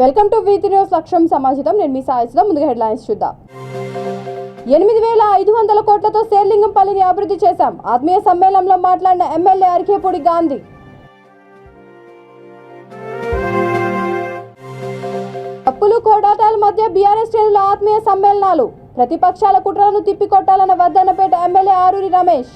Welcome to Vithi news లక్ష్యం సమాజితం. నేను మీ సాయిస్లో ముందుగా హెడ్లైన్స్ చూద్దాం. 8500 కోట్లతో శేర్లింగంపల్లిని అభివృద్ధి చేశాం. ఆత్మీయ సమ్మేళనంలో మాట్లాడిన ఎమ్మెల్యే అరికేపూడి గాంధీ. తప్పులు కోడాటాల మధ్య బీఆర్ఎస్ శ్రేణుల ఆత్మీయ సమ్మేళనాలు. ప్రతిపక్షాల కుట్రలను తిప్పికొట్టాలన్న వర్ధన్నపేట ఎమ్మెల్యే ఆరూరి రమేష్.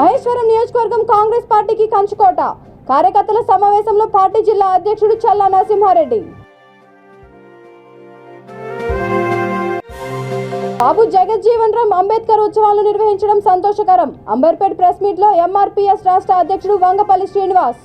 మహేశ్వరం నియోజకవర్గం కాంగ్రెస్ పార్టీకి కంచుకోట. కార్యకర్తల సమావేశంలో పార్టీ జిల్లా అధ్యక్షుడు చల్లా నరసింహారెడ్డి. బాబు జగజ్జీవన్ రామ్ అంబేద్కర్ ఉత్సవాలు నిర్వహించడం సంతోషకరం. అంబర్పేట్ ప్రెస్ మీట్ లో ఎంఆర్పీఎస్ రాష్ట్ర అధ్యక్షుడు వంగపల్లి శ్రీనివాస్.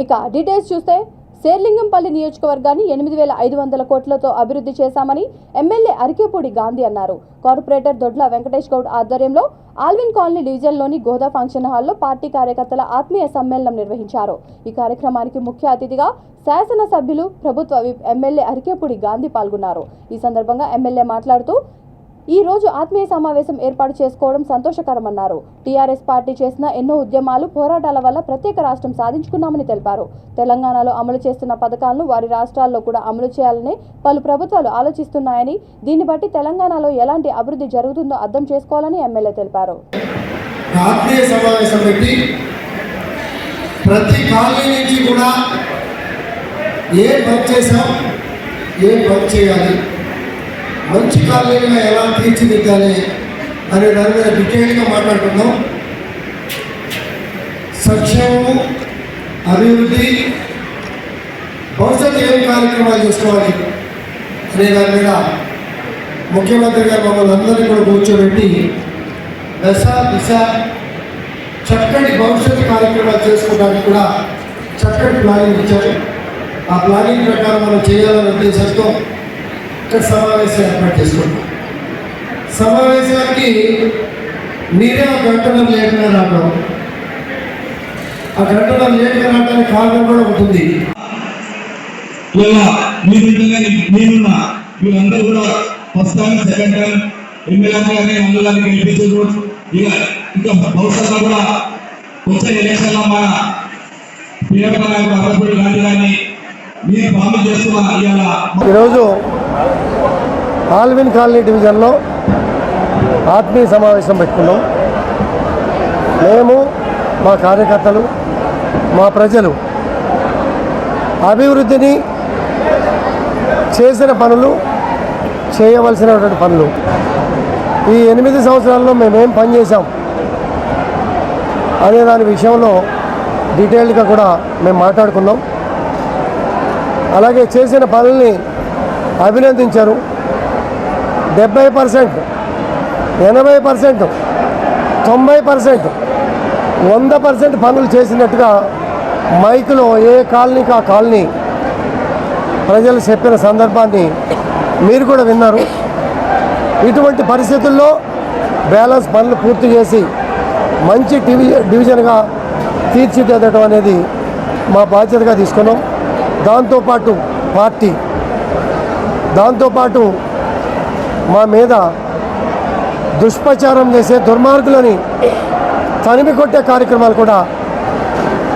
ఇక డీటెయిల్స్ చూస్తే శేర్లింగంపల్లి నియోజకవర్గాన్ని 8500 కోట్లతో అభివృద్ధి చేశామని ఎమ్మెల్యే అరికేపూడి గాంధీ అన్నారు. కార్పొరేటర్ దొడ్ల వెంకటేష్ గౌడ్ ఆధ్వర్యంలో ఆల్విన్ కాలనీ డివిజన్లోని గోదా ఫంక్షన్ హాల్లో పార్టీ కార్యకర్తల ఆత్మీయ సమ్మేళనం నిర్వహించారు. ఈ కార్యక్రమానికి ముఖ్య అతిథిగా శాసనసభ్యులు ప్రభుత్వ విప్ ఎమ్మెల్యే అరికేపూడి గాంధీ పాల్గొన్నారు. ఈ సందర్భంగా ఎమ్మెల్యే మాట్లాడుతూ ఈ రోజు ఆత్మీయ సమావేశం ఏర్పాటు చేసుకోవడం సంతోషకరమన్నారు. టీఆర్ఎస్ పార్టీ చేసిన ఎన్నో ఉద్యమాలు పోరాటాల వల్ల ప్రత్యేక రాష్ట్రం సాధించుకున్నామని తెలిపారు. తెలంగాణలో అమలు చేస్తున్న పథకాలను వారి రాష్ట్రాల్లో కూడా అమలు చేయాలని పలు ప్రభుత్వాలు ఆలోచిస్తున్నాయని, దీన్ని బట్టి తెలంగాణలో ఎలాంటి అభివృద్ధి జరుగుతుందో అర్థం చేసుకోవాలని ఎమ్మెల్యే తెలిపారు. ఆత్మీయ సమావేశం పెట్టి ప్రతి కాలనీ నుంచి కూడా ఏ వర్క్ చేసాం, ఏ వర్క్ చేయాలి, మంచి కాలనీగా ఎలా తీర్చిదిద్దాలి అనే దాని మీద డీటెయిల్గా మాట్లాడుకుందాం. సంక్షేమము, అభివృద్ధి, భవిష్యత్తు ఏం కార్యక్రమాలు చేసుకోవాలి అనే దాని మీద ముఖ్యమంత్రి గారు మమ్మల్ని అందరినీ కూడా కూర్చోబెట్టి దశ దిశ చక్కటి భవిష్యత్తు కార్యక్రమాలు చేసుకోవడానికి కూడా చక్కటి ప్లానింగ్ ఇచ్చారు. ఆ ప్లానింగ్ ప్రకారం మనం చేయాలనే ఉద్దేశంతో సమావేశం ఏర్పాటు చేసుకుంటాం. సమావేశానికి మీరే ఆ గంటలో లేట్గా రావడం, ఆ గంటలో లేట్గా రావడానికి కారణం కూడా ఉంటుంది. వీళ్ళందరూ కూడా first time, second time MLA అందరినీ గెలిపించారు. ఇంకా భవిష్యత్తులో కూడా వచ్చే ఎలక్షన్లో మన ప్రియమైన నాయకుడు అరికేపూడి గాంధీ గారిని మీరు ప్రామిస్ చేస్తున్నా. ఈరోజు ఆల్విన్ కాలనీ డివిజన్లో ఆత్మీయ సమావేశం పెట్టుకున్నాం. మేము, మా కార్యకర్తలు, మా ప్రజలు అభివృద్ధిని, చేసిన పనులు, చేయవలసినటువంటి పనులు, ఈ 8 సంవత్సరాల్లో మేమేం పని చేశాం అనే దాని విషయంలో డీటెయిల్డ్గా కూడా మేము మాట్లాడుకున్నాం. అలాగే చేసిన పనుల్ని అభినందించారు. 70%, 80%, 90%, 100% పనులు చేసినట్టుగా మైకులో ఏ కాలనీకి ఆ కాలనీ ప్రజలు చెప్పిన సందర్భాన్ని మీరు కూడా విన్నారు. ఇటువంటి పరిస్థితుల్లో బ్యాలెన్స్ పనులు పూర్తి చేసి మంచి డివిజన్గా తీర్చిదిద్దడం అనేది మా బాధ్యతగా తీసుకున్నాం. దాంతోపాటు పార్టీ, దాంతోపాటు మా మీద దుష్ప్రచారం చేసే దుర్మార్గులని తనిమి కొట్టే కార్యక్రమాలు కూడా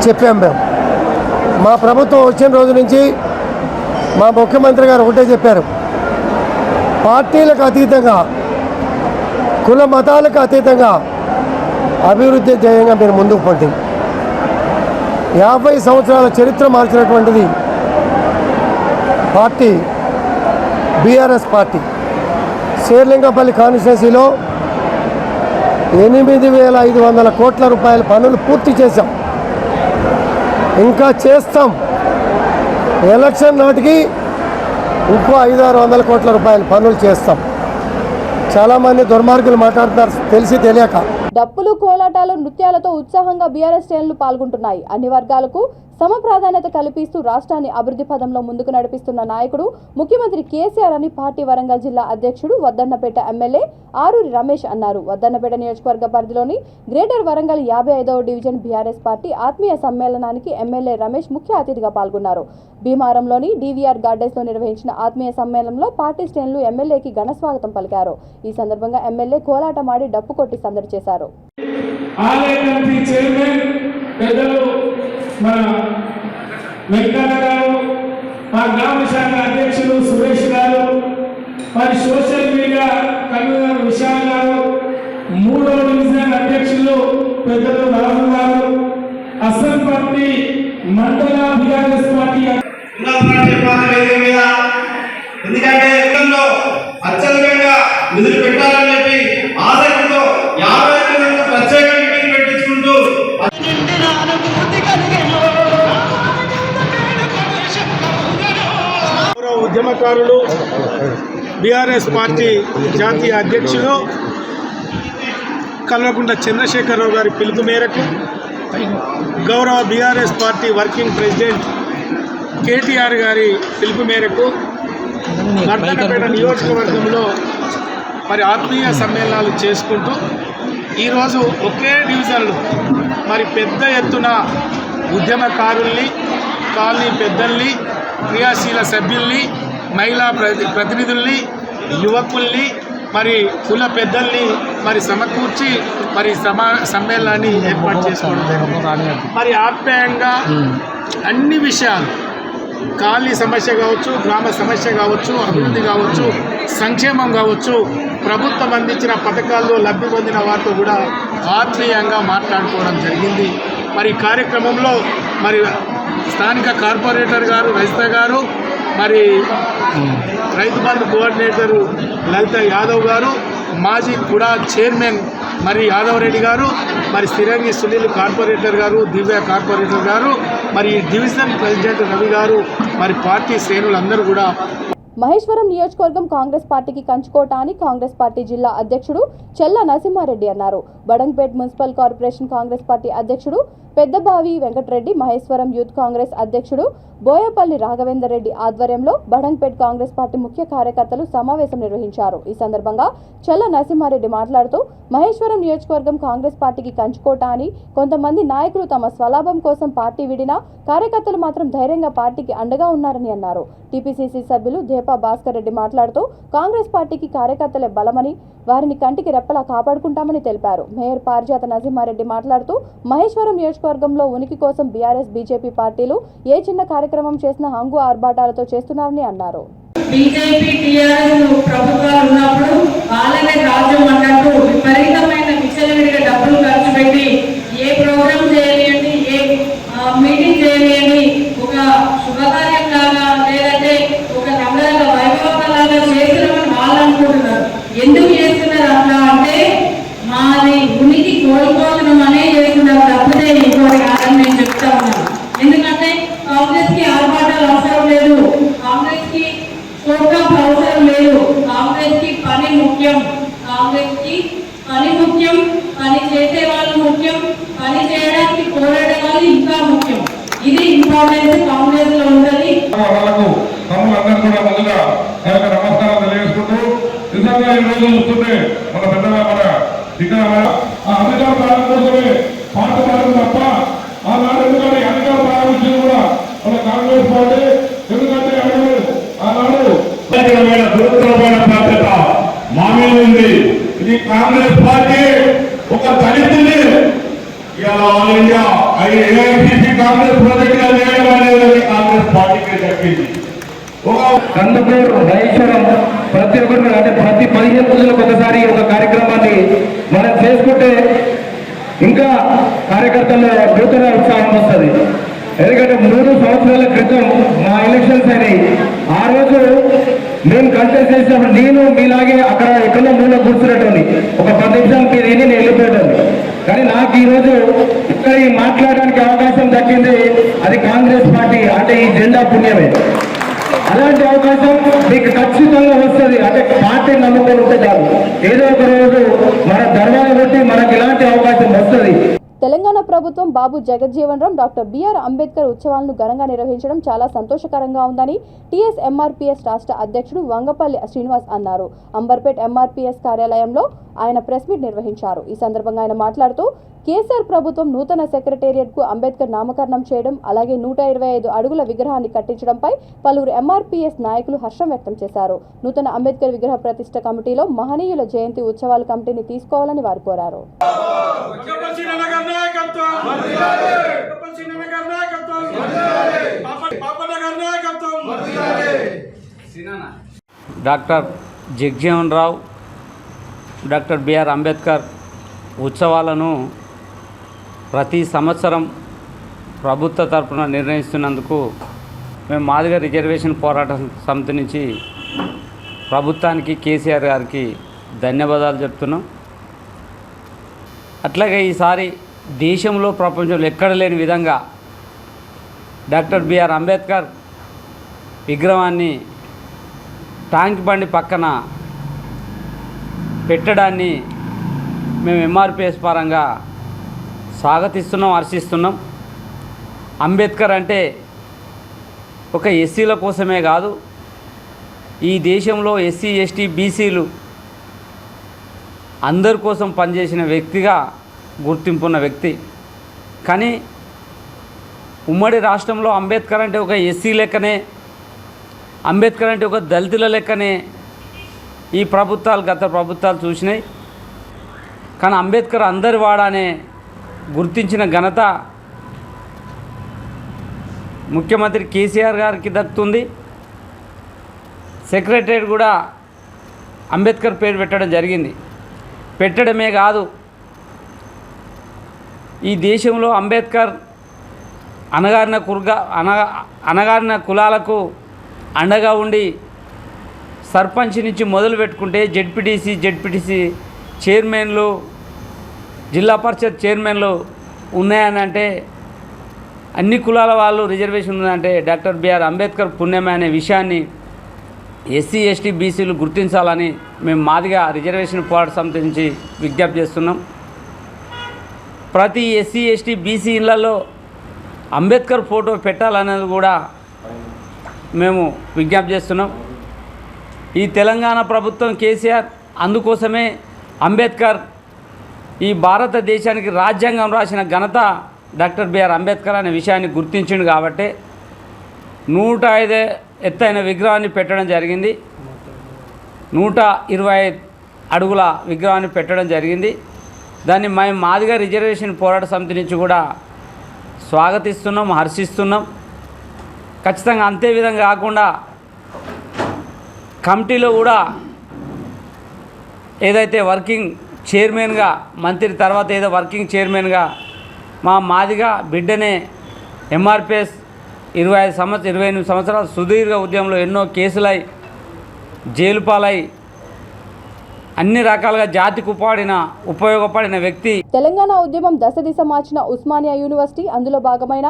చెప్పాం. మేము మా ప్రభుత్వం వచ్చిన రోజు నుంచి మా ముఖ్యమంత్రి గారు ఒకటే చెప్పారు, పార్టీలకు అతీతంగా, కుల మతాలకు అతీతంగా అభివృద్ధి ధ్యేయంగా మీరు ముందుకు పోండి. 50 సంవత్సరాల చరిత్ర మార్చినటువంటిది పార్టీ బీఆర్ఎస్ పార్టీ. శేర్లింగంపల్లి కాన్స్టిట్యున్సీలో 8500 కోట్ల రూపాయల పనులు పూర్తి చేశాం, ఇంకా చేస్తాం. ఎలక్షన్ నాటికి ఇంకో 500-600 కోట్ల రూపాయల పనులు చేస్తాం. చాలామంది దుర్మార్గులు మాట్లాడుతున్నారు తెలిసి తెలియక. డప్పులు, కోలాటాలు, నృత్యాలతో ఉత్సాహంగా బీఆర్ఎస్ శ్రేణులు పాల్గొంటున్నాయి. అన్ని వర్గాలకు సమ ప్రాధాన్యత కల్పిస్తూ రాష్ట్రాన్ని అభివృద్ధి పదంలో ముందుకు నడిపిస్తున్న నాయకుడు ముఖ్యమంత్రి కేసీఆర్ అని పార్టీ వరంగల్ జిల్లా అధ్యక్షుడు వర్ధన్నపేట ఎమ్మెల్యే ఆరూరి రమేష్ అన్నారు. వర్ధన్నపేట నియోజకవర్గ పరిధిలోని గ్రేటర్ వరంగల్ 55వ డివిజన్ బీఆర్ఎస్ పార్టీ ఆత్మీయ సమ్మేళనానికి ఎమ్మెల్యే రమేష్ ముఖ్య అతిథిగా పాల్గొన్నారు. భీమారంలోని డీవీఆర్ గార్డెన్స్ లో నిర్వహించిన ఆత్మీయ సమ్మేళనంలో పార్టీ శ్రేణులు ఎమ్మెల్యేకి ఘన స్వాగతం పలికారు. ఈ సందర్భంగా ఎమ్మెల్యే కోలాటమాడి డప్పు కొట్టి సందడి చేశారు. మన వెంకన్న గారు, మా గ్రామ శాఖ అధ్యక్షులు సురేష్ గారు, మరి సోషల్ మీడియా కన్వీనర్ విశాల్ గారు, 3వ డివిజన్ అధ్యక్షులు పెద్దలు రాజు గారు, అస్సాం పార్టీ మండల బీఆర్ఎస్ పార్టీ ఎందుకంటే ఎన్నికల్లో అత్యధికంగా నిధులు పెట్టాలని చెప్పి ఆసక్తితో 50 మంది ప్రత్యేక మీటింగ్ పెట్టించుకుంటూ ఉద్యమకారులు బీఆర్ఎస్ పార్టీ జాతీయ అధ్యక్షులు కల్వకుంట్ల చంద్రశేఖరరావు గారి పిలుపు మేరకు గౌరవ BRS party working president KTR గారి పిలుపు మేరకు నర్సన్నపేట నియోజకవర్గంలో మరి ఆత్మీయ సమ్మేళనాలు చేసుకుంటూ ఈరోజు ఒకే డివిజన్లో మరి పెద్ద ఎత్తున ఉద్యమకారుల్ని, కాలనీ పెద్దల్ని, క్రియాశీల సభ్యుల్ని, మహిళా ప్రతినిధుల్ని, యువకుల్ని, మరి కుల పెద్దల్ని మరి సమకూర్చి మరి సమ్మేళనాన్ని ఏర్పాటు చేసుకోవడం మరి ఆప్యాయంగా అన్ని విషయాలు, కాలనీ సమస్య కావచ్చు, గ్రామ సమస్య కావచ్చు, అభివృద్ధి కావచ్చు, సంక్షేమం కావచ్చు, ప్రభుత్వం అందించిన పథకాల్లో లబ్ధి పొందిన వారితో కూడా ఆత్మీయంగా మాట్లాడుకోవడం జరిగింది. మరి కార్యక్రమంలో మరి స్థానిక కార్పొరేటర్ గారు రజిత గారు, మరి రైతు బంధు కోఆర్డినేటరు లలిత యాదవ్ గారు, మాజీ కూడా చైర్మన్ మరి యాదవ్ రెడ్డి గారు, మరి స్థిరంగి సునీల్ కార్పొరేటర్ గారు, దివ్య కార్పొరేటర్ గారు, మరి డివిజన్ ప్రెసిడెంట్ రవి గారు, మరి పార్టీ శ్రేణులందరూ కూడా. మహేశ్వరం నియోజకవర్గం కాంగ్రెస్ పార్టీకి కంచుకోట అని కాంగ్రెస్ పార్టీ జిల్లా అధ్యక్షుడు చెల్ల నరసింహారెడ్డి అన్నారు. Badangpet municipal corporation Congress party అధ్యక్షుడు పెద్దబావి వెంకటరెడ్డి, మహేశ్వరం యూత్ కాంగ్రెస్ అధ్యక్షుడు బోయపల్లి రాఘవేందర్ రెడ్డి ఆధ్వర్యంలో బడంగ్పేట్ కాంగ్రెస్ పార్టీ ముఖ్య కార్యకర్తలు సమావేశం నిర్వహించారు. ఈ సందర్భంగా చెల్ల నరసింహారెడ్డి మాట్లాడుతూ మహేశ్వరం నియోజకవర్గం కాంగ్రెస్ పార్టీకి కంచుకోట అని కొంతమంది నాయకులు తమ స్వలాభం కోసం పార్టీ విడినా కార్యకర్తలు మాత్రం ధైర్యంగా పార్టీకి అండగా ఉన్నారని అన్నారు. టీపీసీసీ సభ్యులు దేపా భాస్కర్ రెడ్డి మాట్లాడుతూ కాంగ్రెస్ పార్టీకి కార్యకర్తలే బలమని, వారిని కంటికి రెప్పలా కాపాడుకుంటామని తెలిపారు. మేయర్ పారిజాత నరసింహారెడ్డి మాట్లాడుతూ మహేశ్వరం నియోజకవర్గంలో ఉనికి కోసం బీఆర్ఎస్ బీజేపీ పార్టీలు ఏ చిన్న కార్యక్రమం చేసినా హంగు ఆర్భాటాలతో చేస్తున్నారని అన్నారు. బీజేపీ టీఆర్ఎస్ ప్రభుత్వాలు ఉన్నప్పుడు వాళ్ళనే రాజ్యం అన్నట్టు విపరీతమైన విచ్చలవిడిగా డబ్బులు ఖర్చు పెట్టి ఏ ప్రోగ్రాం చేయలేండి, ఏ మీటింగ్ చేయలేని, ఒక శుభకార్యం లాగా లేదంటే ఒక రంగరంగ వైభవంలాగా చేస్తున్నామని వాళ్ళు అనుకుంటున్నారు. ఎందుకు చేస్తున్నారు అట్లా అంటే మాది ఉనికి కోల్పోతున్నామనే చేస్తున్నారు తప్పితే ఇంకోటి కాదని నేను చెప్తా ఉన్నాను. ఎందుకంటే కాంగ్రెస్ కి ఆర్భాటాలు అవసరం లేదు, కాంగ్రెస్ కి ప్రోగ్రామ్ అవసరం లేదు, కాంగ్రెస్ కి పని ముఖ్యం, కాంగ్రెస్ కి పని ముఖ్యం, పని చేసే వాళ్ళు ముఖ్యం, పని చేయడానికి పోరాడే వాళ్ళు ఇంకా ముఖ్యం. ఇది ఇంపార్టెన్స్ కాంగ్రెస్ లో ఉంటుంది. తమ్ములందరూ కూడా ముందుగా నమస్కారం తెలియజేసుకుంటూ నిజంగా ఈ రోజు చూస్తుంటే మన పెద్దగా మన ఇక్కడ అధికార పాలన కోసమే పాట పాలన తప్ప ఆనాడు ఎందుకంటే అధికార ప్రారంభించింది కూడా మన కాంగ్రెస్ పార్టీ. ఎందుకంటే ఆనాడు దురదృష్టమైన బాధ్యత మా మీద ఉంది. ఇది కాంగ్రెస్ పార్టీ ఒక దళితుని ఇలా ఆల్ ఇండియా ఏఐసిసి కాంగ్రెస్ ప్రాజెక్టుగా చేయడం అనేది కాంగ్రెస్ పార్టీకి దక్కింది. కందుకూరు మహేశ్వరం ప్రతి ఒక్కరు అంటే ప్రతి 15 రోజులకు ఒకసారి ఒక కార్యక్రమాన్ని మనం చేసుకుంటే ఇంకా కార్యకర్తల్లో నూతన ఉత్సాహం వస్తుంది. ఎందుకంటే 3 సంవత్సరాల క్రితం మా ఎలక్షన్స్ అయినాయి. ఆ రోజు నేను కంటెస్ట్ చేసినప్పుడు నేను మీలాగే అక్కడ ఎక్కడో మూల కూర్చున్నట్టు ఒక 10 నిమిషాలు మీరు నేను వెళ్ళిపోయాను. కానీ నాకు ఈరోజు ఇక్కడ మాట్లాడడానికి అవకాశం దక్కింది అది కాంగ్రెస్ పార్టీ అంటే ఈ జెండా పుణ్యమే. అలాంటి అవకాశం మీకు ఖచ్చితంగా వస్తుంది. అంటే పార్టీ నమ్ముకొని ఉంటే చాలు, ఏదో ఒక రోజు మన ధర్మాన్ని బట్టి మనకి ఇలాంటి అవకాశం వస్తుంది. తెలంగాణ ప్రభుత్వం బాబు జగజ్జీవన్ రామ్, డాక్టర్ బిఆర్ అంబేద్కర్ ఉత్సవాలను ఘనంగా నిర్వహించడం చాలా సంతోషకరంగా ఉందని టీఎస్ ఎంఆర్పీఎస్ రాష్ట్ర అధ్యక్షుడు వంగపల్లి శ్రీనివాస్ అన్నారు. అంబర్పేట్ ఎంఆర్పీఎస్ కార్యాలయంలో ఆయన ప్రెస్ మీట్ నిర్వహించారు. ఈ సందర్భంగా ఆయన మాట్లాడుతూ కేసీఆర్ ప్రభుత్వం నూతన సెక్రటేరియట్ కు అంబేద్కర్ నామకరణం చేయడం, అలాగే 125 అడుగుల విగ్రహాన్ని కట్టించడంపై పలువురు ఎంఆర్పీఎస్ నాయకులు హర్షం వ్యక్తం చేశారు. నూతన అంబేద్కర్ విగ్రహ ప్రతిష్ఠ కమిటీలో మహనీయుల జయంతి ఉత్సవాల కమిటీని తీసుకోవాలని వారు కోరారు. డాక్టర్ జగజీవన్ రావు, డాక్టర్ బిఆర్ అంబేద్కర్ ఉత్సవాలను ప్రతి సంవత్సరం ప్రభుత్వ తరపున నిర్ణయిస్తున్నందుకు మేము మాదిగ రిజర్వేషన్ పోరాట సమితి నుంచి ప్రభుత్వానికి, కేసీఆర్ గారికి ధన్యవాదాలు చెప్తున్నాం. అట్లాగే ఈసారి దేశంలో, ప్రపంచంలో ఎక్కడ లేని విధంగా డాక్టర్ బిఆర్ అంబేద్కర్ విగ్రహాన్ని ట్యాంక్ బండి పక్కన పెట్టడాన్ని మేము ఎంఆర్పిఎస్ పరంగా స్వాగతిస్తున్నాం, హర్షిస్తున్నాం. అంబేద్కర్ అంటే ఒక ఎస్సీల కోసమే కాదు, ఈ దేశంలో ఎస్సీ, ఎస్టీ, బీసీలు అందరి కోసం పనిచేసిన వ్యక్తిగా గుర్తింపున్న వ్యక్తి. కానీ ఉమ్మడి రాష్ట్రంలో అంబేద్కర్ అంటే ఒక ఎస్సీ లెక్కనే, అంబేద్కర్ అంటే ఒక దళితుల లెక్కనే ఈ ప్రభుత్వాలు, గత ప్రభుత్వాలు చూసినాయి. కానీ అంబేద్కర్ అందరి వాడానే గుర్తించిన ఘనత ముఖ్యమంత్రి కేసీఆర్ గారికి దక్కుతుంది. సెక్రటరేట్ కూడా అంబేద్కర్ పేరు పెట్టడం జరిగింది. పెట్టడమే కాదు, ఈ దేశంలో అంబేద్కర్ అణగారిన కులాలకు అండగా ఉండి సర్పంచ్ నుంచి మొదలు పెట్టుకుంటే జెడ్పీటీసీ చైర్మన్లు, జిల్లా పరిషత్ చైర్మన్లు ఉన్నాయని అంటే, అన్ని కులాల వాళ్ళు రిజర్వేషన్ ఉందంటే డాక్టర్ బిఆర్ అంబేద్కర్ పుణ్యమే అనే విషయాన్ని ఎస్సీ, ఎస్టీ, బీసీలు గుర్తించాలని మేము మాదిగా రిజర్వేషన్ పోరాట సమితి నుంచి విజ్ఞప్తి చేస్తున్నాం. ప్రతి ఎస్సీ, ఎస్టీ, బీసీ ఇళ్లలో అంబేద్కర్ ఫోటో పెట్టాలనేది కూడా మేము విజ్ఞప్తి చేస్తున్నాం. ఈ తెలంగాణ ప్రభుత్వం, కేసీఆర్ అందుకోసమే అంబేద్కర్ ఈ భారతదేశానికి రాజ్యాంగం రాసిన ఘనత డాక్టర్ బిఆర్ అంబేద్కర్ అనే విషయాన్ని గుర్తించిండు. కాబట్టి 105 ఎత్తైన విగ్రహాన్ని పెట్టడం జరిగింది, 125 అడుగుల విగ్రహాన్ని పెట్టడం జరిగింది. దాన్ని మేము మాదిగా రిజర్వేషన్ పోరాట సమితి నుంచి కూడా స్వాగతిస్తున్నాం, హర్షిస్తున్నాం. ఖచ్చితంగా అంతే విధంగా కాకుండా కమిటీలో కూడా ఏదైతే వర్కింగ్ చైర్మన్గా, మంత్రి తర్వాత ఏదో వర్కింగ్ చైర్మన్గా మా మాదిగా బిడ్డనే ఎంఆర్పిఎస్ 28 సంవత్సరాల సుదీర్ఘ ఉద్యమంలో ఎన్నో కేసులై జైలు పాలై అన్ని రకాలుగా జాతికి ఉపయోగపడిన వ్యక్తి. తెలంగాణ ఉద్యమం దశ దిశ మార్చిన ఉస్మానియా యూనివర్సిటీ, అందులో భాగమైన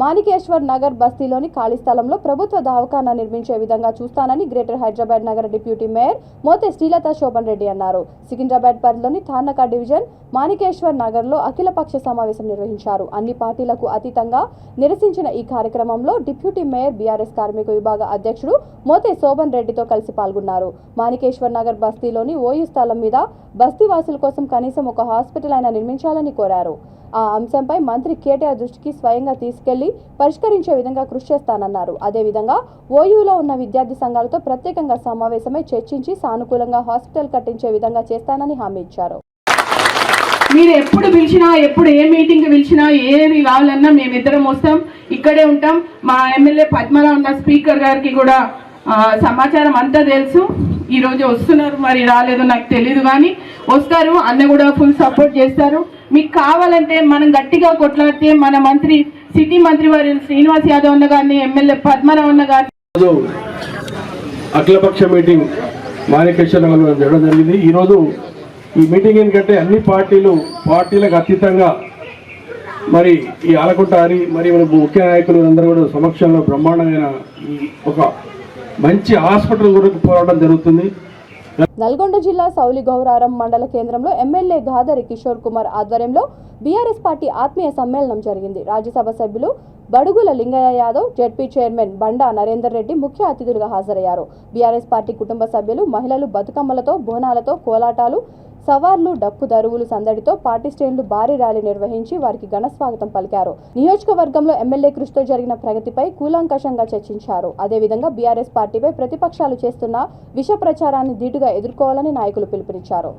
మాణికేశ్వర్ నగర్ బస్తీలోని ఖాళీ స్థలంలో ప్రభుత్వ దవాఖానా నిర్మించే విధంగా చూస్తానని గ్రేటర్ హైదరాబాద్ నగర డిప్యూటీ మేయర్ మోతే శ్రీలత శోభన్ రెడ్డి అన్నారు. సికింద్రాబాద్ పరిధిలోని థానకా డివిజన్ మాణికేశ్వర్ నగర్లో అఖిలపక్ష సమావేశం నిర్వహించారు. అన్ని పార్టీలకు అతీతంగా నిరసించిన ఈ కార్యక్రమంలో డిప్యూటీ మేయర్ బీఆర్ఎస్ కార్మిక విభాగ అధ్యక్షుడు మోతే శోభన్ రెడ్డితో కలిసి పాల్గొన్నారు. మాణికేశ్వర్ నగర్ బస్తీలోని ఓయూ స్థలం మీద బస్తీవాసుల కోసం కనీసం ఒక హాస్పిటల్ అయినా నిర్మించాలని కోరారు. ఆ అంశంపై మంత్రి కేటీఆర్ దృష్టికి స్వయంగా తీసుకెళ్లి పరిష్కరించే విధంగా కృషి చేస్తానన్నారు. అదేవిధంగా ఓయూలో ఉన్న విద్యార్థి సంఘాలతో ప్రత్యేకంగా సమావేశమై చర్చించి సానుకూలంగా హాస్పిటల్ కట్టించే విధంగా చేస్తానని హామీ ఇచ్చారు. మీరు ఎప్పుడు పిలిచినా, ఎప్పుడు ఏ మీటింగ్ పిలిచినా, ఏది కావాలన్నా మేమిద్దరం వస్తాం, ఇక్కడే ఉంటాం. మా ఎమ్మెల్యే పద్మనాభ ఉన్న స్పీకర్ గారికి కూడా సమాచారం అంతా తెలుసు. ఈరోజు వస్తున్నారు, మరి రాలేదు నాకు తెలీదు, కానీ వస్తారు. అన్న కూడా ఫుల్ సపోర్ట్ చేస్తారు. మీకు కావాలంటే మనం గట్టిగా కొట్లాడితే మన మంత్రి, సిటీ మంత్రి వారి శ్రీనివాస్ యాదవ్ అన్న గారిని, ఎమ్మెల్యే పద్మనాభ అన్న గారిని అఖిలపక్ష మీటింగ్ మాణికేశ్వరంలో జరగడం జరిగింది. ఈరోజు ఈ మీటింగ్ ఏంటంటే అన్ని పార్టీలకు అతీతంగా మరి ఈ ఆలకుంట హరి మరి మన ముఖ్య నాయకులు అందరూ కూడా సమక్షంలో బ్రహ్మాండమైన ఒక మంచి హాస్పిటల్ గురించి పోరాటం జరుగుతుంది. నల్గొండ జిల్లా సౌలి గౌరారం మండల కేంద్రంలో ఎమ్మెల్యే గాదరి కిషోర్ కుమార్ ఆధ్వర్యంలో బీఆర్ఎస్ పార్టీ ఆత్మీయ సమ్మేళనం జరిగింది. రాజ్యసభ సభ్యులు బడుగుల లింగయ్య యాదవ్, జెడ్పీ చైర్మన్ బండా నరేందర్ రెడ్డి ముఖ్య అతిథులుగా హాజరయ్యారు. బీఆర్ఎస్ పార్టీ కుటుంబ సభ్యులు, మహిళలు బతుకమ్మలతో, బోనాలతో, కోలాటాలు, సవార్లు, డప్పు దరువులు సందడితో పార్టీ శ్రేణులు భారీ ర్యాలీ నిర్వహించి వారికి ఘన స్వాగతం పలికారు. నియోజకవర్గంలో ఎమ్మెల్యే కృషితో జరిగిన ప్రగతిపై కూలంకషంగా చర్చించారు. అదేవిధంగా బీఆర్ఎస్ పార్టీపై ప్రతిపక్షాలు చేస్తున్న విష ప్రచారాన్ని ధీటుగా ఎదుర్కోవాలని నాయకులు పిలుపునిచ్చారు.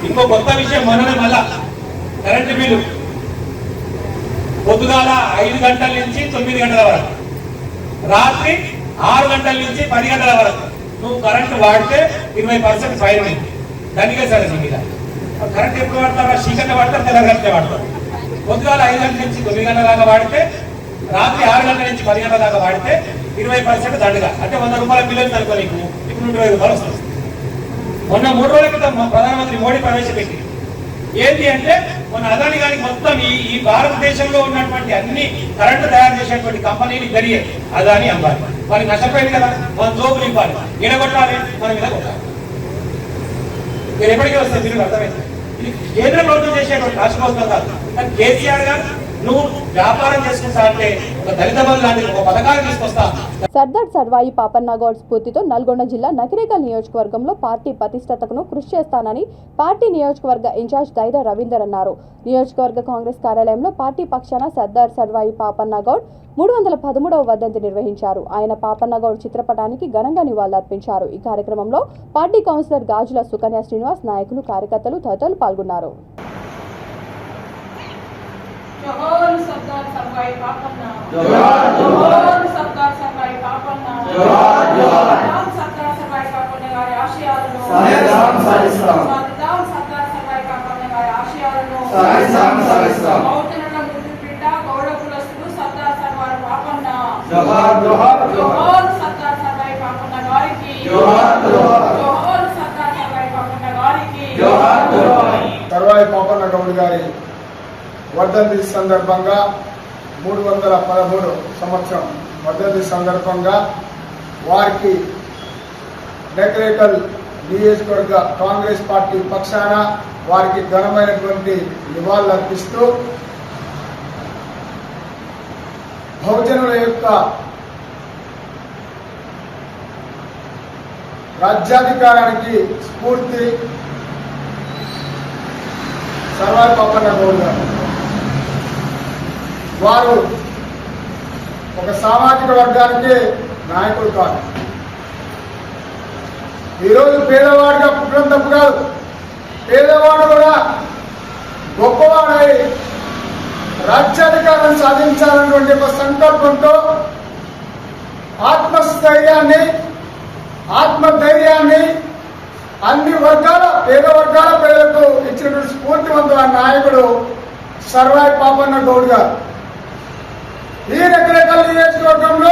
ఇంకో కొత్త విషయం మొన్ననే మళ్ళా కరెంటు బిల్లు పొద్దుగాల 5 గంటల నుంచి 9 గంటల వరకు, రాత్రి 6 గంటల నుంచి 10 గంటల వరకు నువ్వు కరెంటు వాడితే 20% ఫైన్ అయింది. దానికే సరే మీద కరెంట్ ఎప్పుడు వాడతారా? చీకట్లో వాడతారు, తెల్లగంటే వాడతారు. పొద్దుగాల 5 గంటల నుంచి 9 గంటల దాకా వాడితే, రాత్రి 6 గంటల నుంచి 10 గంటల దాకా వాడితే 20% దండగా, అంటే 100 రూపాయల బిల్లు అనుకో నీకు ఇప్పుడు 120 రూపాయలు వస్తుంది. మొన్న 3 రోజుల క్రితం ప్రధానమంత్రి మోడీ ప్రవేశపెట్టి ఏంటి అంటే మన అదాని గారికి మొత్తం ఈ భారతదేశంలో ఉన్నటువంటి అన్ని కరెంటు తయారు చేసేటువంటి కంపెనీలు ఇద్దరియే, అదాని అంబానీ. వారికి నష్టపోయింది కదా, మన జోబులు ఇవ్వాలి, ఎడగొట్టాలి, మన మీద కొట్టాలి. మీరు ఎప్పటికీ వస్తే మీరు అర్థమైంది. ఇది కేంద్ర ప్రభుత్వం చేసేటువంటి రాష్ట్ర ప్రభుత్వం కాదు. కానీ కేసీఆర్ గారు నువ్వు వ్యాపారం చేసుకుంటా అంటే ఒక దళిత బంధు లాంటి ఒక పథకాన్ని తీసుకొస్తా. సర్దార్ సర్వాయి పాపన్న గౌడ్ స్ఫూర్తితో నల్గొండ జిల్లా నకిరేకల్ నియోజకవర్గంలో పార్టీ ప్రతిష్టతకు కృషి చేస్తానని పార్టీ నియోజకవర్గ ఇన్ఛార్జ్ దైదా రవీందర్ అన్నారు. నియోజకవర్గ కాంగ్రెస్ కార్యాలయంలో పార్టీ పక్షాన సర్దార్ సర్వాయి పాపన్న గౌడ్ 313వ వర్ధంతి నిర్వహించారు. ఆయన పాపన్న గౌడ్ చిత్రపటానికి ఘనంగా నివాళులర్పించారు. ఈ కార్యక్రమంలో పార్టీ కౌన్సిలర్ గాజుల సుకన్య శ్రీనివాస్, నాయకులు, కార్యకర్తలు తదితరులు పాల్గొన్నారు. జోహార్ సర్దార్ సర్వాయి పాపన్న, జోహార్ జోహార్ సర్దార్ సర్వాయి పాపన్న, జోహార్ జోహార్ సర్దార్ సర్వాయి పాపన్న గారి ఆశయాలను సాధిస్తాం. సర్దార్ సర్వాయి పాపన్న గారి ఆశయాలను సాధిస్తాం. మౌతనల ముద్దుబిడ్డ గౌడ కులస్తుడు సర్దార్ సర్వాయి పాపన్న, జోహార్ జోహార్ జోహార్ సర్దార్ సర్వాయి పాపన్న గారికి, జోహార్ జోహార్ జోహార్ సర్దార్ సర్వాయి పాపన్న గారికి, జోహార్ జోహార్. సర్వాయి పాపన్న గౌడ్ గారి వర్ధంతి సందర్భంగా 313 సంవత్సరం వర్ధంతి సందర్భంగా వారికి నకిరేకల్ నియోజకవర్గ కాంగ్రెస్ పార్టీ పక్షాన వారికి ఘనమైనటువంటి నివాళులు అర్పిస్తూ బహుజనుల యొక్క రాజ్యాధికారానికి స్ఫూర్తి సర్వాయి పాపన్న గౌడ్ గారు. వారు ఒక సామాజిక వర్గానికి నాయకులు కాదు. ఈరోజు పేదవాడిగా పుట్టడం తప్పు కాదు, పేదవాడు కూడా గొప్పవాడై రాజ్యాధికారం సాధించాలన్నటువంటి ఒక సంకల్పంతో ఆత్మధైర్యాన్ని అన్ని వర్గాల పేద వర్గాల ప్రజలకు ఇచ్చినటువంటి స్ఫూర్తివంతుల నాయకుడు సర్వాయి పాపన్న గౌడ్ గారు. ఈ నకిరేకల్ నియోజకవర్గంలో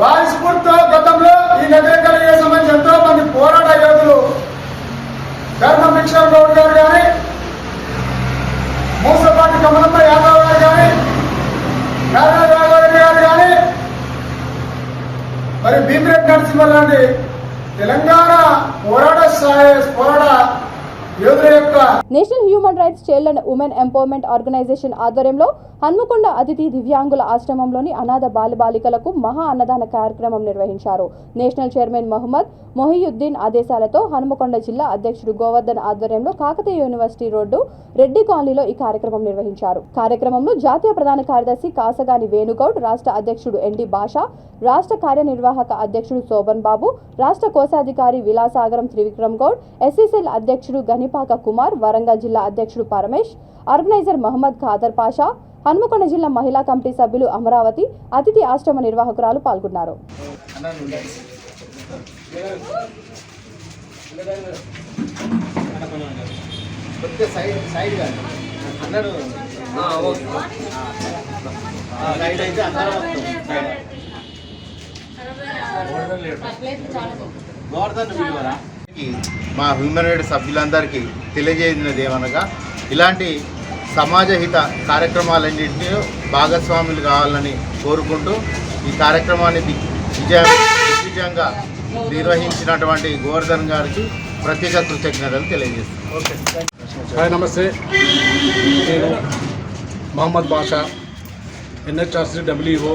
వారి స్ఫూర్తితో గతంలో ఈ నకిరేకల్ సంబంధించి ఎంతో మంది పోరాట యోధులు ధర్మభిక్షం గౌడ్ గారు కానీ, మూసపాటి కమలమ్మ యాదవ్ గారు కానీ, నారాయణ రాఘవరెడ్డి గారు కానీ, మరి భీమిరెడ్డి నరసింహ లాంటి తెలంగాణ పోరాట యోధుల యొక్క national human rights child and women empowerment organisation ఆధ్వర్యంలో హన్మకొండ అతిథి దివ్యాంగుల ఆశ్రమంలోని అనాథ బాలికలకు మహా అన్నదాన కార్యక్రమం నిర్వహించారు. నేషనల్ చైర్మన్ మహమ్మద్ మొహియుద్దీన్ ఆదేశాలతో హన్మకొండ జిల్లా అధ్యక్షుడు గోవర్ధన్ ఆధ్వర్యంలో కాకతీయ యూనివర్సిటీ రోడ్డు రెడ్డి కాలనీలో ఈ కార్యక్రమం నిర్వహించారు. కార్యక్రమంలో జాతీయ ప్రధాన కార్యదర్శి కాసగాని వేణుగౌడ్, రాష్ట్ర అధ్యక్షుడు ఎన్డి భాషా, రాష్ట్ర కార్యనిర్వాహక అధ్యక్షుడు శోభన్ బాబు, రాష్ట్ర కోశాధికారి విలాసాగరం త్రివిక్రమ్ గౌడ్, ఎస్సీసెల్ అధ్యక్షుడు గనిపాక కుమార్, వరంగల్ జిల్లా అధ్యక్షుడు పరమేష్, ఆర్గనైజర్ మహమ్మద్ ఖాదర్ పాషా, హన్మకొండ జిల్లా మహిళా కమిటీ సభ్యులు అమరావతి, అతిథి ఆశ్రమ నిర్వాహకురాలు పాల్గొన్నారు. మా హ్యూమన్ రైట్స్ సభ్యులందరికీ తెలియజేసినది ఏమనగా, ఇలాంటి సమాజ హిత కార్యక్రమాలన్నింటినీ భాగస్వాములు కావాలని కోరుకుంటూ ఈ కార్యక్రమాన్ని దిగ్విజయంగా నిర్వహించినటువంటి గోవర్ధన్ గారికి ప్రత్యేక కృతజ్ఞతలు తెలియజేస్తున్నాను. హాయ్, నమస్తే. నేను Mohammed Basha, NHRC WO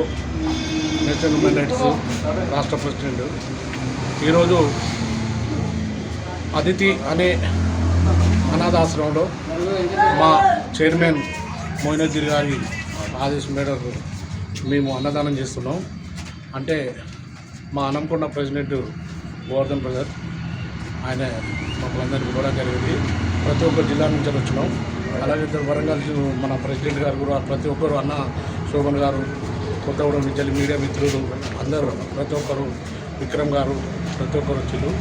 national human rights రాష్ట్ర ప్రెసిడెంట్. ఈరోజు అదితి అనే అనాథాశ్రమంలో మా చైర్మన్ మొయినుద్దీన్ గారి ఆదేశం మేరకు మేము అన్నదానం చేస్తున్నాం. అంటే మా హన్మకొండ ప్రెసిడెంట్ గోవర్ధన్ బ్రదర్, ఆయన మమ్మల్ని అందరినీ కూడా జరిగింది. ప్రతి ఒక్క జిల్లా నుంచి వచ్చినాం. అలాగే వరంగల్ మన ప్రెసిడెంట్ గారు కూడా ప్రతి ఒక్కరు అన్న శోభన్ గారు, కొత్తగూడెం నుంచి మీడియా మిత్రులు అందరూ ప్రతి ఒక్కరు, విక్రమ్ గారు ప్రతి ఒక్కరు వచ్చిండు.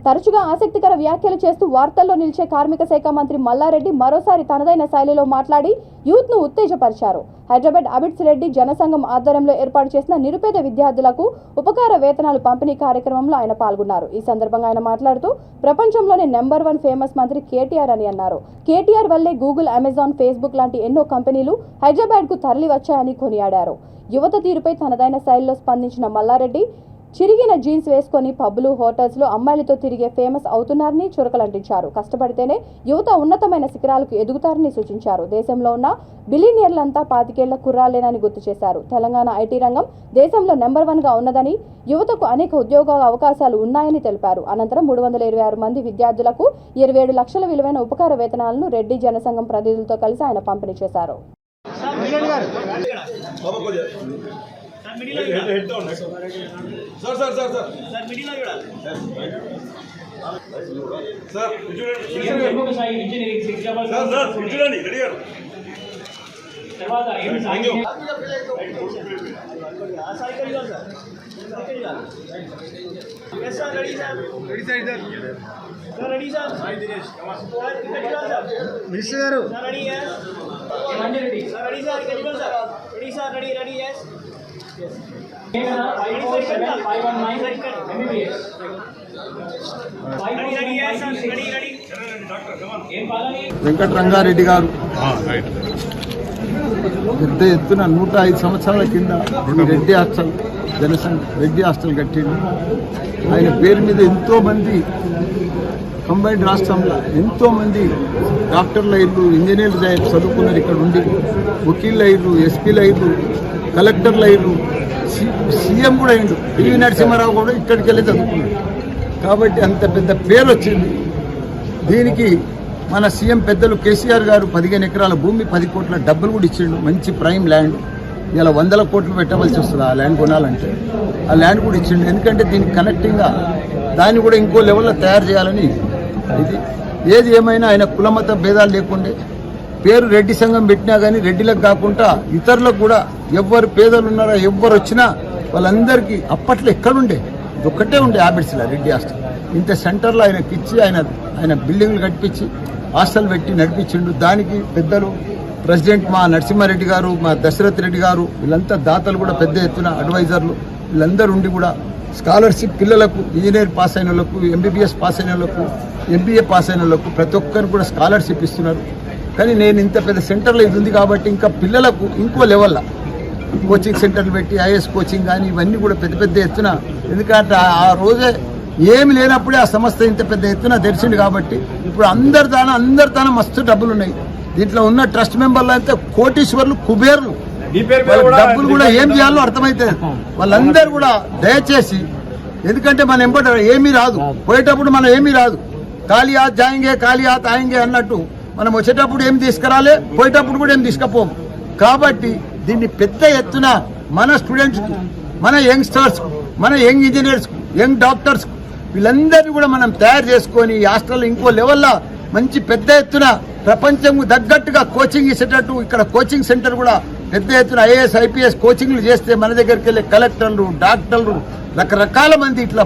తరచుగా ఆసక్తికర వ్యాఖ్యలు చేస్తూ వార్తల్లో నిలిచే కార్మిక శాఖ మంత్రి మల్లారెడ్డి మరోసారి తనదైన శైలిలో మాట్లాడి యూత్ ను ఉత్తేజపరిచారు. హైదరాబాద్ అబిడ్స్ రెడ్డి జనసంఘం ఆధ్వర్యంలో ఏర్పాటు చేసిన నిరుపేద విద్యార్థులకు ఉపకార వేతనాలు పంపిణీ కార్యక్రమంలో ఆయన పాల్గొన్నారు. ఈ సందర్భంగా ఆయన మాట్లాడుతూ ప్రపంచంలోనే నెంబర్ 1 ఫేమస్ మంత్రి కేటీఆర్ అని అన్నారు. కేటీఆర్ వల్లే గూగుల్, అమెజాన్, ఫేస్బుక్ లాంటి ఎన్నో కంపెనీలు హైదరాబాద్ కు తరలి వచ్చాయని కొనియాడారు. యువత తీరుపై తనదైన శైలిలో స్పందించిన మల్లారెడ్డి చిరిగిన జీన్స్ వేసుకొని పబ్బులు, హోటల్స్ లో అమ్మాయిలతో తిరిగే ఫేమస్ అవుతున్నారని చురకలంటించారు. కష్టపడితేనే యువత ఉన్నతమైన శిఖరాలకు ఎదుగుతారని సూచించారు. దేశంలో ఉన్న బిలియనియర్లంతా 25 ఏళ్ల కుర్రాలేనని గుర్తు చేశారు. తెలంగాణ ఐటీ రంగం దేశంలో నెంబర్ 1 గా ఉన్నదని, యువతకు అనేక ఉద్యోగ అవకాశాలు ఉన్నాయని తెలిపారు. అనంతరం 326 మంది విద్యార్థులకు 27 లక్షల విలువైన ఉపకార వేతనాలను రెడ్డి జనసంఘం ప్రతినిధులతో కలిసి ఆయన పంపిణీ చేశారు. వెంకటరంగారెడ్డి గారు పెద్ద ఎత్తున 105 సంవత్సరాల కింద రెడ్డి హాస్టల్, జనసంఘ రెడ్డి హాస్టల్ కట్టిండు. ఆయన పేరు మీద ఎంతోమంది కంబైన్డ్ రాష్ట్రంలో ఎంతోమంది డాక్టర్లు అయ్యారు, ఇంజనీర్లు చదువుకున్నారు, ఇక్కడ ఉండి వకీళ్ళు అయ్యారు, ఎస్పీలు అయ్యారు, కలెక్టర్లు అయ్యారు, సీఎం కూడా అయ్యిండు. పివి నరసింహారావు కూడా ఇక్కడికి వెళ్ళి చదువుకున్నాడు. కాబట్టి అంత పెద్ద పేరు వచ్చింది. దీనికి మన సీఎం పెద్దలు కేసీఆర్ గారు 15 ఎకరాల భూమి 10 కోట్ల డబ్బులు కూడా ఇచ్చిండు. మంచి ప్రైమ్ ల్యాండ్, ఇలా 100 కోట్లు పెట్టవలసి వస్తుంది ఆ ల్యాండ్ కొనాలంటే. ఆ ల్యాండ్ కూడా ఇచ్చిండు. ఎందుకంటే దీనికి కనెక్టింగ్గా దాన్ని కూడా ఇంకో లెవెల్లో తయారు చేయాలని. ఇది ఏది ఏమైనా ఆయన కులమత భేదాలు లేకుండే పేరు రెడ్డి సంఘం పెట్టినా కానీ రెడ్డిలకు కాకుండా ఇతరులకు కూడా ఎవ్వరు పేదలు ఉన్నారో ఎవ్వరు వచ్చినా వాళ్ళందరికీ అప్పట్లో ఎక్కడుండే ఒక్కటే ఉండే హ్యాబిట్స్లో రెడ్డి హాస్టల్. ఇంత సెంటర్లో ఆయనకి ఇచ్చి ఆయన బిల్డింగ్లు కట్టించి హాస్టల్ పెట్టి నడిపించిండు. దానికి పెద్దలు ప్రెసిడెంట్ మా నరసింహారెడ్డి గారు, మా దశరథ్ రెడ్డి గారు, వీళ్ళంతా దాతలు కూడా పెద్ద ఎత్తున అడ్వైజర్లు వీళ్ళందరూ ఉండి కూడా స్కాలర్షిప్ పిల్లలకు, ఇంజనీర్ పాస్ అయిన వాళ్ళకు, ఎంబీబీఎస్ పాస్ అయిన వాళ్ళకు, ఎంబీఏ పాస్ అయిన వాళ్ళకు ప్రతి ఒక్కరు కూడా స్కాలర్షిప్ ఇస్తున్నారు. కానీ నేను ఇంత పెద్ద సెంటర్లో ఇది ఉంది కాబట్టి ఇంకా పిల్లలకు ఇంకో లెవెల్లో కోచింగ్ సెంటర్లు పెట్టి ఐఏఎస్ కోచింగ్ కానీ ఇవన్నీ కూడా పెద్ద పెద్ద ఎత్తున, ఎందుకంటే ఆ రోజే ఏమి లేనప్పుడే ఆ సంస్థ ఇంత పెద్ద ఎత్తున తెరిచింది కాబట్టి ఇప్పుడు అందరి తాన మస్తు డబ్బులు ఉన్నాయి. దీంట్లో ఉన్న ట్రస్ట్ మెంబర్లు అయితే కోటీశ్వర్లు, కుబేర్లు. డబ్బులు కూడా ఏం చేయాలో అర్థమైతే వాళ్ళందరూ కూడా దయచేసి, ఎందుకంటే మన ఎంబట ఏమీ రాదు, పోయేటప్పుడు మనం ఏమీ రాదు, ఖాళీ హాత్ జాయింగే ఖాళీ హాత్ ఆయంగే అన్నట్టు మనం వచ్చేటప్పుడు ఏం తీసుకురాలే, పోయేటప్పుడు కూడా ఏం తీసుకపోము. కాబట్టి దీన్ని పెద్ద ఎత్తున మన స్టూడెంట్స్కి, మన యంగ్స్టర్స్, మన యంగ్ ఇంజనీర్స్, యంగ్ డాక్టర్స్ వీళ్ళందరినీ కూడా మనం తయారు చేసుకొని ఈ హాస్టల్లో ఇంకో లెవెల్లో మంచి పెద్ద ఎత్తున ప్రపంచం తగ్గట్టుగా కోచింగ్ ఇచ్చేటట్టు ఇక్కడ కోచింగ్ సెంటర్ కూడా పెద్ద ఎత్తున ఐఏఎస్ ఐపీఎస్ కోచింగ్లు చేస్తే మన దగ్గరికి వెళ్ళే కలెక్టర్లు, డాక్టర్లు రకరకాల మంది ఇట్లా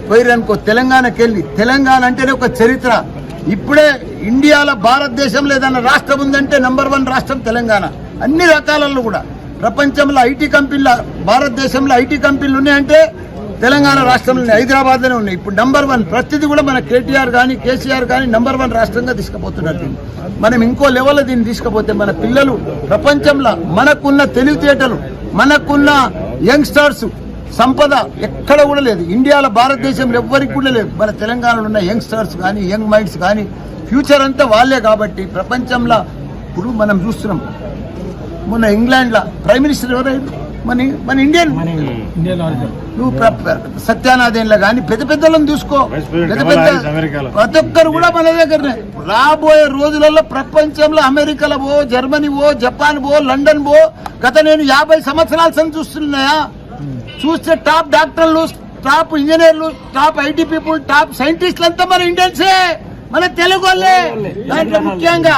పోయిరనుకో తెలంగాణకి వెళ్ళి. తెలంగాణ అంటేనే ఒక చరిత్ర. ఇప్పుడే ఇండియాలో భారతదేశంలో ఏదైనా రాష్ట్రం ఉందంటే నెంబర్ 1 రాష్ట్రం తెలంగాణ. అన్ని రకాలలో కూడా ప్రపంచంలో ఐటీ కంపెనీల, భారతదేశంలో ఐటీ కంపెనీలు ఉన్నాయంటే తెలంగాణ రాష్ట్రంలో హైదరాబాద్లోనే ఉన్నాయి. ఇప్పుడు నెంబర్ 1 ప్రతిదీ కూడా మన కేటీఆర్ కానీ కేసీఆర్ కానీ నెంబర్ 1 రాష్ట్రంగా తీసుకుపోతున్నారు. దీన్ని మనం ఇంకో లెవెల్లో దీన్ని తీసుకుపోతే మన పిల్లలు ప్రపంచంలో మనకున్న తెలివితేటలు, మనకున్న యంగ్స్టర్స్ సంపద ఎక్కడ కూడా లేదు. ఇండియాలో, భారతదేశంలో ఎవ్వరికి కూడా లేదు. మన తెలంగాణలో ఉన్న యంగ్స్టర్స్ కానీ, యంగ్ మైండ్స్ కానీ ఫ్యూచర్ అంతా వాళ్ళే. కాబట్టి ప్రపంచంలో ఇప్పుడు మనం చూస్తున్నాం మొన్న ఇంగ్లాండ్లో ప్రైమ్ మినిస్టర్ ఎవరైనా మన ఇండియన్ నువ్వు సత్యానాథేన్లో కానీ పెద్ద పెద్దలను చూసుకో, పెద్ద ప్రతి ఒక్కరు కూడా మన దగ్గరనే. రాబోయే రోజులలో ప్రపంచంలో అమెరికాలో పో, జర్మనీ పో, జపాన్ పో, లండన్ పో, గత నేను 50 సంవత్సరాల సంది చూస్తున్నాయా, చూస్తే టాప్ డాక్టర్లు, టాప్ ఇంజనీర్లు, టాప్ ఐటీ పీపుల్, టాప్ సైంటిస్టులు అంతా మన ఇండియన్సే, మన తెలుగు వాళ్ళే దాంట్లో ముఖ్యంగా.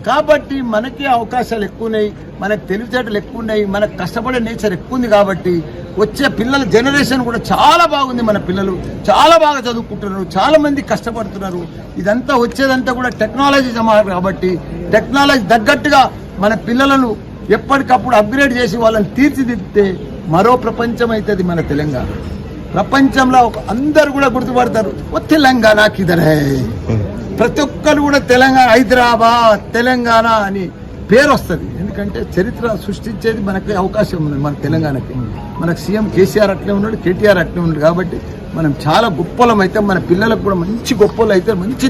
కాబట్టి మనకి అవకాశాలు ఎక్కువ ఉన్నాయి, మనకు తెలివితేటలు ఎక్కువ ఉన్నాయి, మనకు కష్టపడే నేచర్ ఎక్కువ ఉంది. కాబట్టి వచ్చే పిల్లల జనరేషన్ కూడా చాలా బాగుంది. మన పిల్లలు చాలా బాగా చదువుకుంటున్నారు, చాలా మంది కష్టపడుతున్నారు. ఇదంతా వచ్చేదంతా కూడా టెక్నాలజీ జమా కాబట్టి టెక్నాలజీ తగ్గట్టుగా మన పిల్లలను ఎప్పటికప్పుడు అప్గ్రేడ్ చేసి వాళ్ళని తీర్చిదిద్దితే మరో ప్రపంచం అవుతుంది మన తెలంగాణ. ప్రపంచంలో అందరు కూడా గుర్తుపడతారు, ఓ తెలంగాణకి ఇదరే, ప్రతి ఒక్కరు కూడా తెలంగాణ, హైదరాబాద్ తెలంగాణ అని పేరు వస్తుంది. ఎందుకంటే చరిత్ర సృష్టించేది మనకి అవకాశం ఉంది. మన తెలంగాణకి మనకు సీఎం కేసీఆర్ అట్లే ఉన్నాడు, కేటీఆర్ అట్లే ఉన్నాడు. కాబట్టి మనం చాలా గొప్పలం అయితే మన పిల్లలకు కూడా మంచి గొప్పలు అయితే మంచి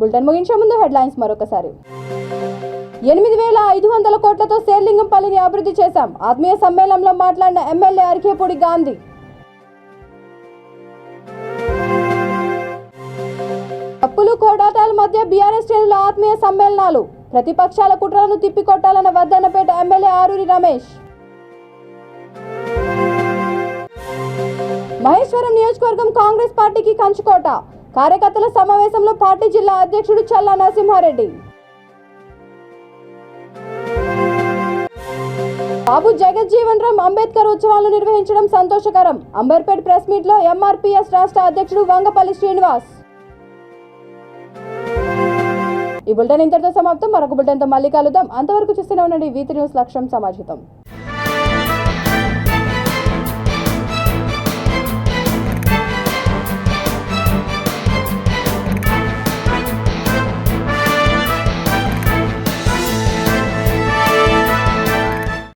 బులెటిన్ ముగించే ముందు హెడ్లైన్స్ మరొకసారి. 8,500 కోట్లతో శేర్లింగంపల్లిని అభివృద్ధి చేశాం. ఆత్మీయ సమ్మేళనంలో మాట్లాడిన ఎమ్మెల్యే అరికేపూడి గాంధీ. తప్పులు కోడాటాల మధ్య బీఆర్ఎస్ శ్రేణుల ఆత్మీయ సమ్మేళనాలు. ప్రతిపక్షాల కుట్రలను తిప్పికొట్టాలన్న వర్ధన్నపేట ఎమ్మెల్యే ఆరూరి రమేష్. మహేశ్వరం నియోజకవర్గం కాంగ్రెస్ పార్టీకి కంచుకోట. కార్యకర్తల సమావేశంలో పార్టీ జిల్లా అధ్యక్షుడు చల్లా నరసింహారెడ్డి. బాబు జగజ్జీవన్ రామ్ అంబేద్కర్ ఉత్సవాలను నిర్వహించడం సంతోషకరం. అంబర్పేట్ ప్రెస్ మీట్ లో ఎంఆర్పీఎస్ రాష్ట్ర అధ్యక్షుడు వంగపల్లి శ్రీనివాస్. ఈ బులెటిన్ ఇంతటితో సమాప్తం. మరొక బులెటిన్తో మళ్ళీ కలుద్దాం. అంతవరకు చూస్తూనే ఉండండి V3 న్యూస్ లక్ష్యం సమాజితం.